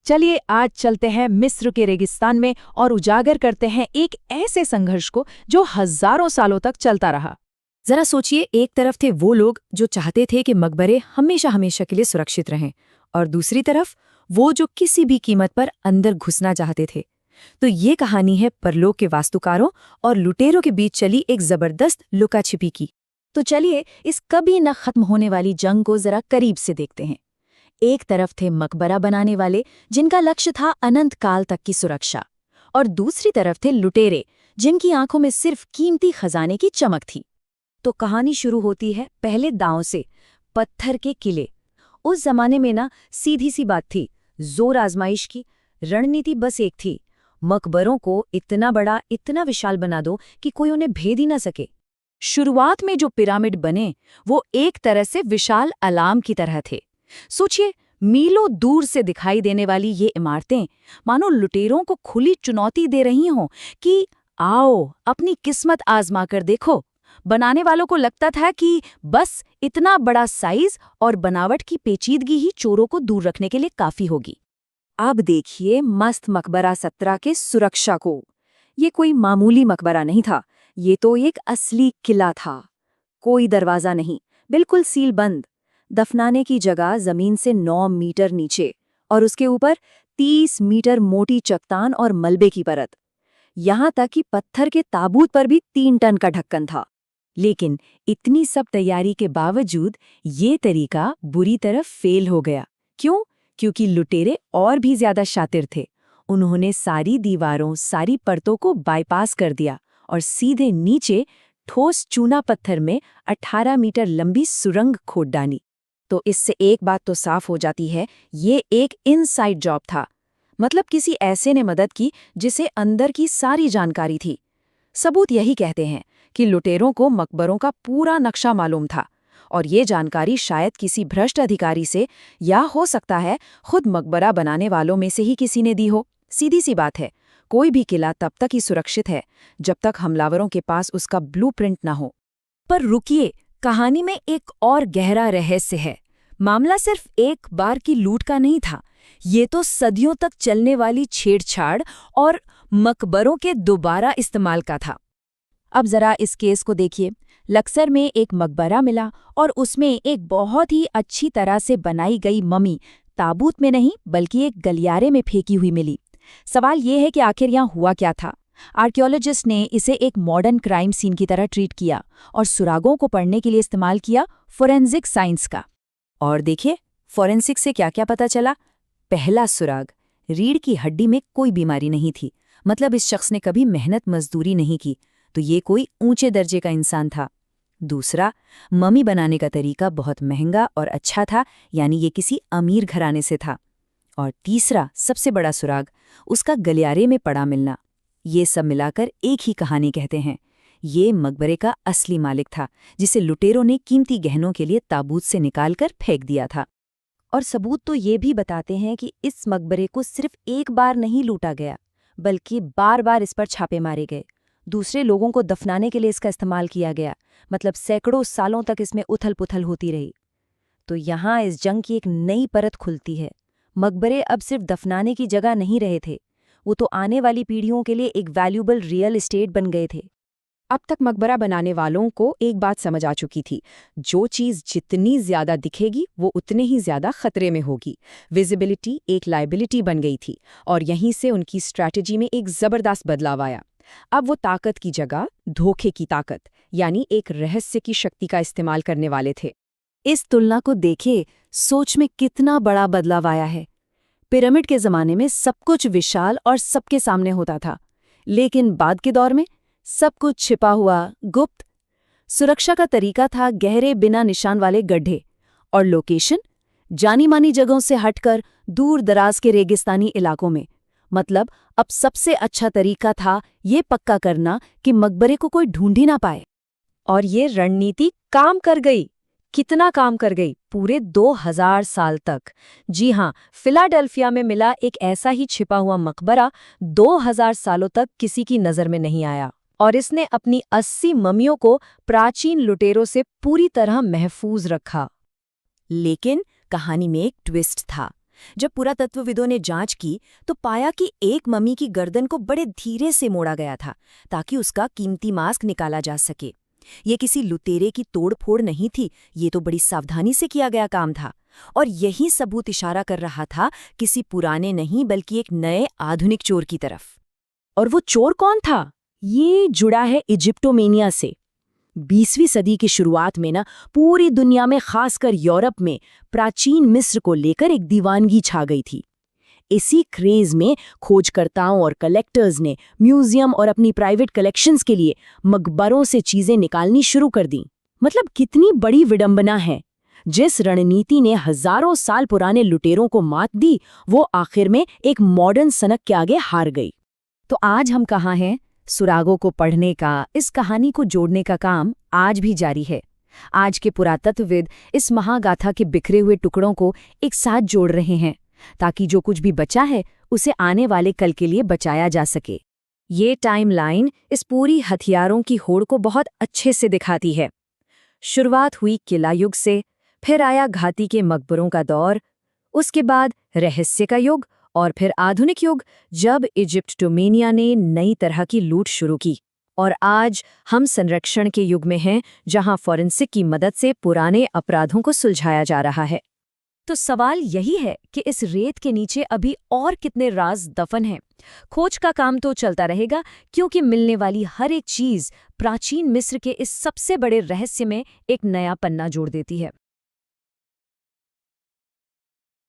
चलिए आज चलते हैं मिस्र के रेगिस्तान में और उजागर करते हैं एक ऐसे संघर्ष को जो हजारों सालों तक चलता रहा। जरा सोचिए, एक तरफ थे वो लोग जो चाहते थे कि मकबरे हमेशा हमेशा के लिए सुरक्षित रहें, और दूसरी तरफ वो जो किसी भी कीमत पर अंदर घुसना चाहते थे। तो ये कहानी है परलोक के वास्तुकारों और लुटेरों के बीच चली एक जबरदस्त लुका छिपी की। तो चलिए इस कभी न खत्म होने वाली जंग को जरा करीब से देखते हैं। एक तरफ थे मकबरा बनाने वाले जिनका लक्ष्य था अनंत काल तक की सुरक्षा, और दूसरी तरफ थे लुटेरे जिनकी आंखों में सिर्फ कीमती खजाने की चमक थी। तो कहानी शुरू होती है पहले दांव से, पत्थर के किले। उस जमाने में ना सीधी सी बात थी, जोर आजमाइश की रणनीति बस एक थी, मकबरों को इतना बड़ा इतना विशाल बना दो कि कोई उन्हें भेद ही न सके। शुरुआत में जो पिरामिड बने वो एक तरह से विशाल अलार्म की तरह थे। सोचिए, मीलों दूर से दिखाई देने वाली ये इमारतें मानो लुटेरों को खुली चुनौती दे रही हों कि आओ अपनी किस्मत आजमा कर देखो। बनाने वालों को लगता था कि बस इतना बड़ा साइज और बनावट की पेचीदगी ही चोरों को दूर रखने के लिए काफी होगी। अब देखिए मस्त मकबरा 17 के सुरक्षा को। ये कोई मामूली मकबरा नहीं था, ये तो एक असली किला था। कोई दरवाजा नहीं, बिल्कुल सील बंद। दफनाने की जगह जमीन से 9 मीटर नीचे, और उसके ऊपर 30 मीटर मोटी चट्टान और मलबे की परत। यहां तक कि पत्थर के ताबूत पर भी 3 टन का ढक्कन था। लेकिन इतनी सब तैयारी के बावजूद ये तरीका बुरी तरह फेल हो गया। क्यों? क्योंकि लुटेरे और भी ज्यादा शातिर थे। उन्होंने सारी दीवारों, सारी परतों को बाईपास कर दिया और सीधे नीचे ठोस चूना पत्थर में 18 मीटर लंबी सुरंग खोद डाली। तो इससे एक बात तो साफ हो जाती है, ये एक इनसाइड जॉब था। मतलब किसी ऐसे ने मदद की जिसे अंदर की सारी जानकारी थी। सबूत यही कहते हैं कि लुटेरों को मकबरों का पूरा नक्शा मालूम था, और ये जानकारी शायद किसी भ्रष्ट अधिकारी से, या हो सकता है खुद मकबरा बनाने वालों में से ही किसी ने दी हो। सीधी सी बात है, कोई भी किला तब तक ही सुरक्षित है जब तक हमलावरों के पास उसका ब्लूप्रिंट न हो। पर रुकिए, कहानी में एक और गहरा रहस्य है। मामला सिर्फ एक बार की लूट का नहीं था, ये तो सदियों तक चलने वाली छेड़छाड़ और मकबरों के दोबारा इस्तेमाल का था। अब जरा इस केस को देखिए। लक्सर में एक मकबरा मिला और उसमें एक बहुत ही अच्छी तरह से बनाई गई ममी ताबूत में नहीं बल्कि एक गलियारे में फेंकी हुई मिली। सवाल ये है कि आखिर यहाँ हुआ क्या था। आर्कियोलॉजिस्ट ने इसे एक मॉडर्न क्राइम सीन की तरह ट्रीट किया और सुरागों को पढ़ने के लिए इस्तेमाल किया फोरेंसिक साइंस का। और देखिए फोरेंसिक से क्या क्या पता चला। पहला सुराग, रीढ़ की हड्डी में कोई बीमारी नहीं थी, मतलब इस शख्स ने कभी मेहनत मजदूरी नहीं की, तो ये कोई ऊंचे दर्जे का इंसान था। दूसरा, ममी बनाने का तरीका बहुत महंगा और अच्छा था, यानी ये किसी अमीर घराने से था। और तीसरा सबसे बड़ा सुराग, उसका गलियारे में पड़ा मिलना। ये सब मिलाकर एक ही कहानी कहते हैं, ये मकबरे का असली मालिक था जिसे लुटेरों ने कीमती गहनों के लिए ताबूत से निकालकर फेंक दिया था। और सबूत तो ये भी बताते हैं कि इस मकबरे को सिर्फ एक बार नहीं लूटा गया, बल्कि बार बार इस पर छापे मारे गए। दूसरे लोगों को दफनाने के लिए इसका इस्तेमाल किया गया, मतलब सैकड़ों सालों तक इसमें उथल पुथल होती रही। तो यहाँ इस जंग की एक नई परत खुलती है। मकबरे अब सिर्फ दफनाने की जगह नहीं रहे थे, वो तो आने वाली पीढ़ियों के लिए एक वैल्यूबल रियल एस्टेट बन गए थे। अब तक मकबरा बनाने वालों को एक बात समझ आ चुकी थी, जो चीज़ जितनी ज्यादा दिखेगी वो उतने ही ज्यादा खतरे में होगी। विजिबिलिटी एक लायबिलिटी बन गई थी, और यहीं से उनकी स्ट्रैटेजी में एक जबरदस्त बदलाव आया। अब वो ताकत की जगह धोखे की ताकत, यानी एक रहस्य की शक्ति का इस्तेमाल करने वाले थे। इस तुलना को देखे, सोच में कितना बड़ा बदलाव आया है। पिरामिड के जमाने में सब कुछ विशाल और सबके सामने होता था, लेकिन बाद के दौर में सब कुछ छिपा हुआ, गुप्त। सुरक्षा का तरीका था गहरे बिना निशान वाले गड्ढे, और लोकेशन जानी मानी जगहों से हटकर दूर दराज के रेगिस्तानी इलाकों में। मतलब अब सबसे अच्छा तरीका था ये पक्का करना कि मकबरे को कोई ढूंढ ही ना पाए। और ये रणनीति काम कर गई। कितना काम कर गई? पूरे 2000 साल तक। जी हाँ, फिलाडेल्फिया में मिला एक ऐसा ही छिपा हुआ मकबरा 2000 सालों तक किसी की नजर में नहीं आया, और इसने अपनी 80 ममियों को प्राचीन लुटेरों से पूरी तरह महफूज रखा। लेकिन कहानी में एक ट्विस्ट था। जब पुरातत्वविदों ने जांच की तो पाया कि एक मम्मी की गर्दन को बड़े धीरे से मोड़ा गया था ताकि उसका कीमती मास्क निकाला जा सके। ये किसी लुटेरे की तोड़फोड़ नहीं थी, ये तो बड़ी सावधानी से किया गया काम था। और यही सबूत इशारा कर रहा था किसी पुराने नहीं बल्कि एक नए आधुनिक चोर की तरफ। और वो चोर कौन था? ये जुड़ा है इजिप्टोमेनिया से। 20वीं सदी की शुरुआत में पूरी दुनिया में, खासकर यूरोप में, प्राचीन मिस्र को लेकर एक दीवानगी छा गई थी। इसी क्रेज में खोजकर्ताओं और कलेक्टर्स ने म्यूजियम और अपनी प्राइवेट कलेक्शंस के लिए मकबरों से चीजें निकालनी शुरू कर दी। मतलब कितनी बड़ी विडंबना है। जिस रणनीति ने हजारों साल पुराने लुटेरों को मात दी, वो आखिर में एक मॉडर्न सनक के आगे हार गई। तो आज हम कहाँ हैं? सुरागों को पढ़ने का, इस कहानी को जोड़ने का काम आज भी जारी है। आज के पुरातत्वविद इस महागाथा के बिखरे हुए टुकड़ों को एक साथ जोड़ रहे हैं ताकि जो कुछ भी बचा है उसे आने वाले कल के लिए बचाया जा सके। ये टाइमलाइन इस पूरी हथियारों की होड़ को बहुत अच्छे से दिखाती है। शुरुआत हुई किला युग से, फिर आया घाती के मकबरों का दौर, उसके बाद रहस्य का युग और फिर आधुनिक युग जब इजिप्टोमेनिया ने नई तरह की लूट शुरू की। और आज हम संरक्षण के युग में हैं जहां फॉरेंसिक की मदद से पुराने अपराधों को सुलझाया जा रहा है। तो सवाल यही है कि इस रेत के नीचे अभी और कितने राज दफन हैं। खोज का काम तो चलता रहेगा क्योंकि मिलने वाली हर एक चीज प्राचीन मिस्र के इस सबसे बड़े रहस्य में एक नया पन्ना जोड़ देती है।